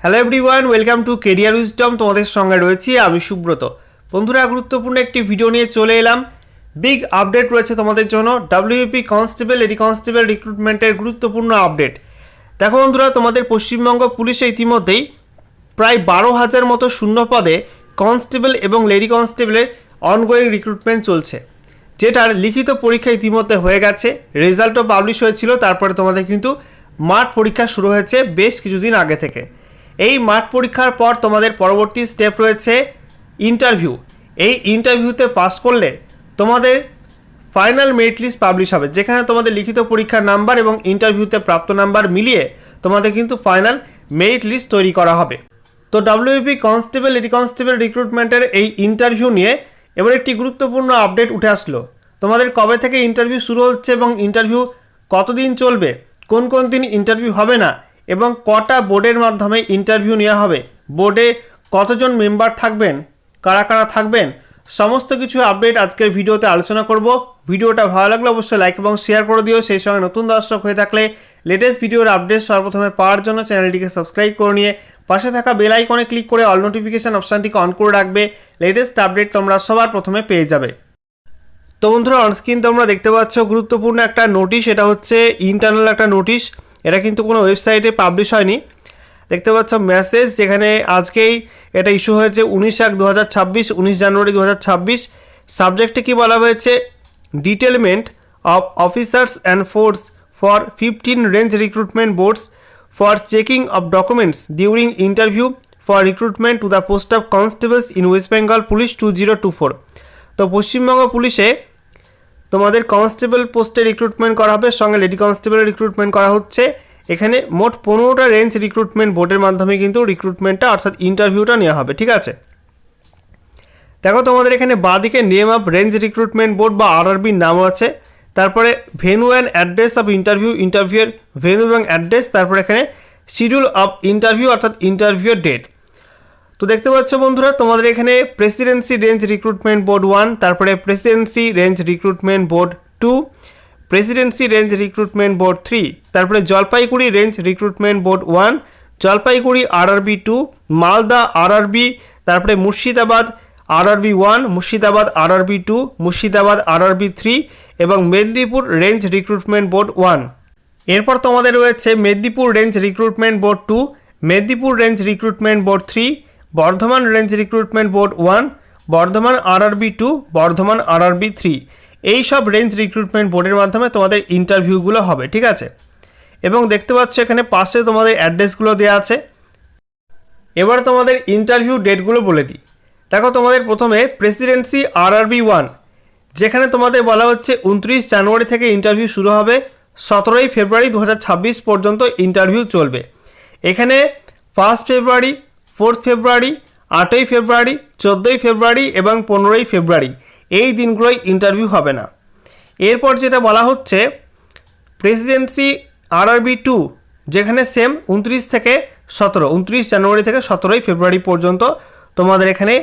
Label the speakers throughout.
Speaker 1: Hello everyone, welcome to career wisdom. তোমাদের সঙ্গে রয়েছি আমি সুব্রত। বন্ধুরা, গুরুত্বপূর্ণ একটি ভিডিও নিয়ে চলে এলাম। বিগ আপডেট রয়েছে তোমাদের জন্য। ডাব্লিউপি কনস্টেবল, লেডি কনস্টেবল রিক্রুটমেন্টের গুরুত্বপূর্ণ আপডেট। দেখো বন্ধুরা, তোমাদের পশ্চিমবঙ্গ পুলিশে ইতিমধ্যেই প্রায় 12,000 মতো শূন্য পদে কনস্টেবল এবং লেডি কনস্টেবলের অনগোয়িং রিক্রুটমেন্ট চলছে, যেটার লিখিত পরীক্ষা ইতিমধ্যে হয়ে গেছে, রেজাল্টও পাবলিশ হয়েছিল। তারপরে তোমাদের কিন্তু মাঠ পরীক্ষা শুরু হয়েছে বেশ কিছুদিন আগে থেকে। এই মাঠ পরীক্ষার পর তোমাদের পরবর্তী স্টেপ রয়েছে ইন্টারভিউ। এই ইন্টারভিউতে পাস করলে তোমাদের ফাইনাল মেরিট লিস্ট পাবলিশ হবে, যেখানে তোমাদের লিখিত পরীক্ষার নাম্বার এবং ইন্টারভিউতে প্রাপ্ত নাম্বার মিলিয়ে তোমাদের কিন্তু ফাইনাল মেরিট লিস্ট তৈরি করা হবে। তো ডাব্লিউপি কনস্টেবল, লেডি কনস্টেবল রিক্রুটমেন্টের এই ইন্টারভিউ নিয়ে এবার একটি গুরুত্বপূর্ণ আপডেট উঠে আসলো। তোমাদের কবে থেকে ইন্টারভিউ শুরু হচ্ছে এবং ইন্টারভিউ কতদিন চলবে, কোন কোন দিন ইন্টারভিউ হবে না, এবং কটা বোর্ডের মাধ্যমে ইন্টারভিউ নেওয়া হবে, বোর্ডে কতজন মেম্বার থাকবেন, কারা কারা থাকবেন, সমস্ত কিছু আপডেট আজকের ভিডিওতে আলোচনা করব। ভিডিওটা ভালো লাগলে অবশ্যই লাইক এবং শেয়ার করে দিও। সেই সঙ্গে নতুন দর্শক হয়ে থাকলে লেটেস্ট ভিডিওর আপডেট সর্বপ্রথমে পাওয়ার জন্য চ্যানেলটিকে সাবস্ক্রাইব করে নিয়ে পাশে থাকা বেল আইকনে ক্লিক করে অল নোটিফিকেশান অপশানটিকে অন করে রাখবে। লেটেস্ট আপডেট তোমরা সবার প্রথমে পেয়ে যাবে। তো বন্ধুরা, অনস্ক্রিন তোমরা দেখতে পাচ্ছ গুরুত্বপূর্ণ একটা নোটিশ। এটা হচ্ছে ইন্টারনাল একটা নোটিশ, এটা কিন্তু কোনো ওয়েবসাইটে পাবলিশ হয়নি। দেখতে পাচ্ছ মেসেজ, যেখানে আজকেই এটা ইস্যু হয়েছে 19/1/2026, 19 জানুয়ারি 2026। সাবজেক্টে কি বলা হয়েছে, detailment of officers and force for 15 range recruitment boards for checking of documents during interview for recruitment to the post of constables in West Bengal police 2024। তো পশ্চিমবঙ্গ পুলিশে তোমাদের কনস্টেবল পোস্টে রিক্রুটমেন্ট করা হবে, সঙ্গে লেডি কনস্টেবলের রিক্রুটমেন্ট করা হচ্ছে। এখানে মোট 15টা রেঞ্জ রিক্রুটমেন্ট বোর্ডের মাধ্যমে কিন্তু রিক্রুটমেন্টটা অর্থাৎ ইন্টারভিউটা নেওয়া হবে। ঠিক আছে, দেখো তোমাদের এখানে বাঁদিকে name of range recruitment board বা আরআরবির নাম আছে, তারপরে venue and address of interview, ইন্টারভিউয়ের ভেন্যু এবং অ্যাড্রেস, তারপরে এখানে শিডিউল অফ ইন্টারভিউ অর্থাৎ ইন্টারভিউয়ের ডেট। তো দেখতে পাচ্ছ বন্ধুরা, তোমাদের এখানে প্রেসিডেন্সি রেঞ্জ রিক্রুটমেন্ট বোর্ড 1, তারপরে presidency range recruitment board 2, presidency range recruitment board 3, তারপরে Jalpaiguri range recruitment board 1, Jalpaiguri RRB 2, Malda RRB, তারপরে Murshidabad RRB 1, Murshidabad RRB 2, Murshidabad RRB 3 এবং মেদিনীপুর রেঞ্জ রিক্রুটমেন্ট বোর্ড 1। এরপর তোমাদের রয়েছে Medinipur range recruitment board 2, Medinipur range recruitment board 3, Bardhaman range recruitment board 1, Bardhaman RRB 2, Bardhaman RRB 3। এই সব range recruitment বোর্ডের মাধ্যমে তোমাদের ইন্টারভিউগুলো হবে। ঠিক আছে, এবং দেখতে পাচ্ছ এখানে পাশে তোমাদের অ্যাড্রেসগুলো দেওয়া আছে। এবার তোমাদের ইন্টারভিউ ডেটগুলো বলে দিই। দেখো তোমাদের প্রথমে প্রেসিডেন্সি আরআরবি 1, যেখানে তোমাদের বলা হচ্ছে 29 জানুয়ারি থেকে ইন্টারভিউ শুরু হবে, 17 ফেব্রুয়ারি 2026 পর্যন্ত ইন্টারভিউ চলবে। এখানে 1 ফেব্রুয়ারি, 4 ফেব্রুয়ারি, 8 ফেব্রুয়ারি, 14 ফেব্রুয়ারি এবং 15 ফেব্রুয়ারি এই দিনগুলোই ইন্টারভিউ হবে না। এরপর যেটা বলা হচ্ছে প্রেসিডেন্সি আরআরবি 2, যেখানে সেম 29 জানুয়ারি থেকে 17 ফেব্রুয়ারি পর্যন্ত তোমাদের এখানে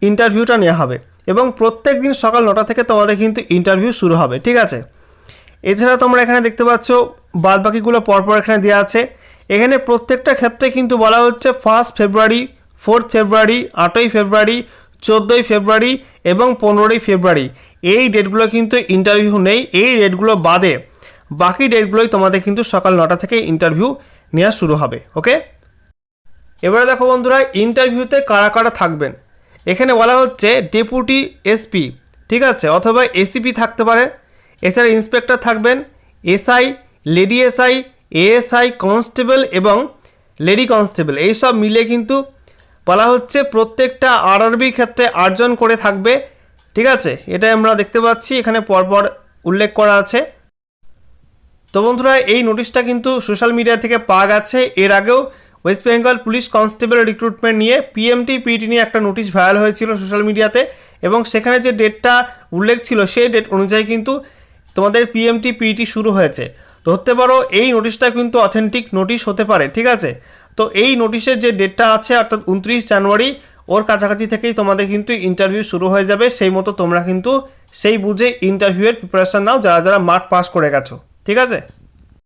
Speaker 1: ইন্টারভিউটা নেওয়া হবে এবং প্রত্যেক দিন সকাল 9টা থেকে তোমাদের কিন্তু ইন্টারভিউ শুরু হবে। ঠিক আছে, এছাড়া তোমরা এখানে দেখতে পাচ্ছ বাদবাকিগুলো পরপর এখানে দেওয়া আছে। এখানে প্রত্যেকটা ক্ষেত্রে কিন্তু বলা হচ্ছে 1 ফেব্রুয়ারি, 4 ফেব্রুয়ারি, 8 ফেব্রুয়ারি, 14 ফেব্রুয়ারি এবং 15 ফেব্রুয়ারি এই ডেটগুলো কিন্তু ইন্টারভিউ নেই। এই ডেটগুলো বাদে বাকি ডেটগুলোই তোমাদের কিন্তু সকাল 9টা থেকে ইন্টারভিউ নেওয়া শুরু হবে। ওকে, এবারে দেখো বন্ধুরা, ইন্টারভিউতে কারা কারা থাকবেন। এখানে বলা হচ্ছে ডেপুটি এসপি, ঠিক আছে, অথবা এসিপি থাকতে পারে। এছাড়া ইন্সপেক্টর থাকবেন, SI, lady SI, ASI, constable এবং লেডি কনস্টেবল, এইসব মিলে কিন্তু বলা হচ্ছে প্রত্যেকটা আরআরবি ক্ষেত্রে 8 জন করে থাকবে। ঠিক আছে, এটাই আমরা দেখতে পাচ্ছি এখানে পরপর উল্লেখ করা আছে। তো বন্ধুরা, এই নোটিশটা কিন্তু সোশ্যাল মিডিয়া থেকে পাওয়া গেছে। এর আগেও West Bengal police constable recruitment নিয়ে পিএমটি পিটি নিয়ে একটা নোটিশ ভাইরাল হয়েছিল সোশ্যাল মিডিয়াতে, এবং সেখানে যে ডেটটা উল্লেখ ছিল সেই ডেট অনুযায়ী কিন্তু তোমাদের পিএমটি পিটি শুরু হয়েছে। ধরতে পারো এই নোটিশটা কিন্তু অথেন্টিক নোটিশ হতে পারে। ঠিক আছে, তো এই নোটিশের যে ডেটটা আছে অর্থাৎ 29 জানুয়ারি, ওর কাছাকাছি থেকেই তোমাদের কিন্তু ইন্টারভিউ শুরু হয়ে যাবে। সেই মতো তোমরা কিন্তু সেই বুঝে ইন্টারভিউয়ের প্রিপারেশান নাও যারা যারা মার্ক পাস করে গেছো। ঠিক আছে।